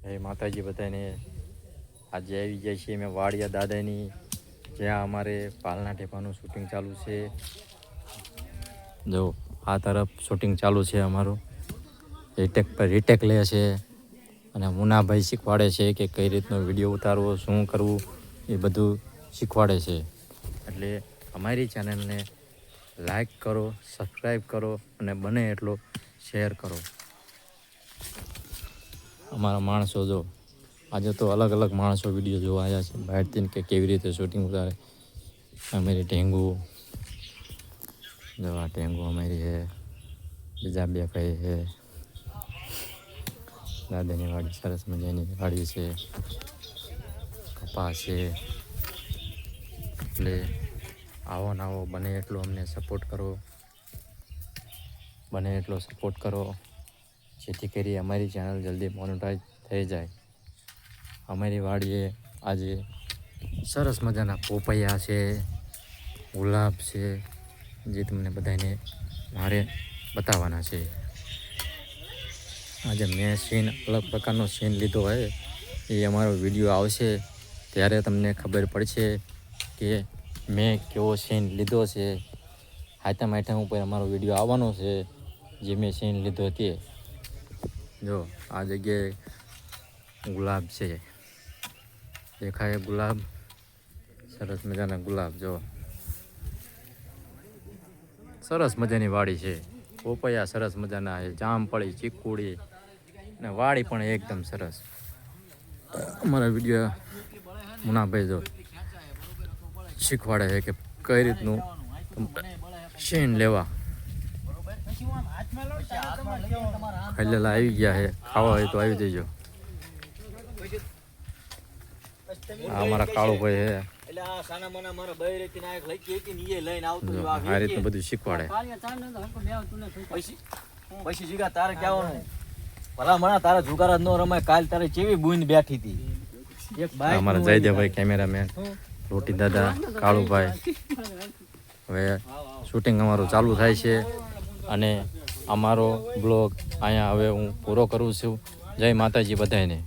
જય માતાજી બધાને. આજે આવી જાય છે મેં વાડિયા દાદાની, જ્યાં અમારે પાલના ટેપાનું શૂટિંગ ચાલુ છે. જો આ તરફ શૂટિંગ ચાલુ છે અમારું. રીટેક પર રીટેક લે છે અને મુનાભાઈ શીખવાડે છે કે કઈ રીતનો વિડીયો ઉતારવો, શું કરવું, એ બધું શીખવાડે છે. એટલે અમારી ચેનલને લાઈક કરો, સબસ્ક્રાઈબ કરો અને બને એટલો શેર કરો. અમારા માણસો જો આજે તો અલગ અલગ માણસો વિડીયો જોવા આવ્યા છે બહારથી કે કેવી રીતે શૂટિંગ ઉતારે. અમારી ઢેંગુ જો, આ ઢેંગુ અમારી છે, બીજા બે ભાઈ છે. દાદાની વાડી સરસ મજાની વાડી છે, કપાસ છે. એટલે આવો ને આવો, બને એટલો અમને સપોર્ટ કરો, બને એટલો સપોર્ટ કરો, જેથી કરી અમારી ચેનલ જલ્દી મોનેટાઈઝ થઈ જાય. અમારી વાડીએ આજે સરસ મજાના પોપૈયા છે, ગુલાબ છે, જે તમને બધાને મારે બતાવવાના છે. આજે મેં સીન અલગ પ્રકારનો સીન લીધો હોય, એ અમારો વિડીયો આવશે ત્યારે તમને ખબર પડશે કે મેં કેવો સીન લીધો છે. હાથમ આઠમ ઉપર અમારો વિડીયો આવવાનો છે, જે મેં સીન લીધો તે. જો આ જગ્યાએ ગુલાબ છે, દેખાય ગુલાબ, સરસ મજાના ગુલાબ. જો સરસ મજાની વાડી છે, પોપૈયા સરસ મજાના છે, જામફળી, ચીકુડી અને વાડી પણ એકદમ સરસ. અમારા વિડીયો મુનાભાઈ જો શીખવાડે છે કે કઈ રીતનું સીન લેવા. ખાલેલા આવી ગયા છે, ખાવા હોય તો આવી જજો. આ અમારા કાળુભાઈ છે, આ રીતનું બધું શીખવાડે. પછી જીગા તારે કહેવાનું ભલા મણા તારે જુગારા નો રમાય. કાલ તારે કેવી બુંદ બેઠી હતી. અમારા જયદેવભાઈ કેમેરામેન, રોટી દાદા, કાળુભાઈ. હવે શૂટિંગ અમારું ચાલુ થાય છે અને અમારો બ્લોગ અહીંયા હવે હું પૂરો કરું છું. જય માતાજી બધાને.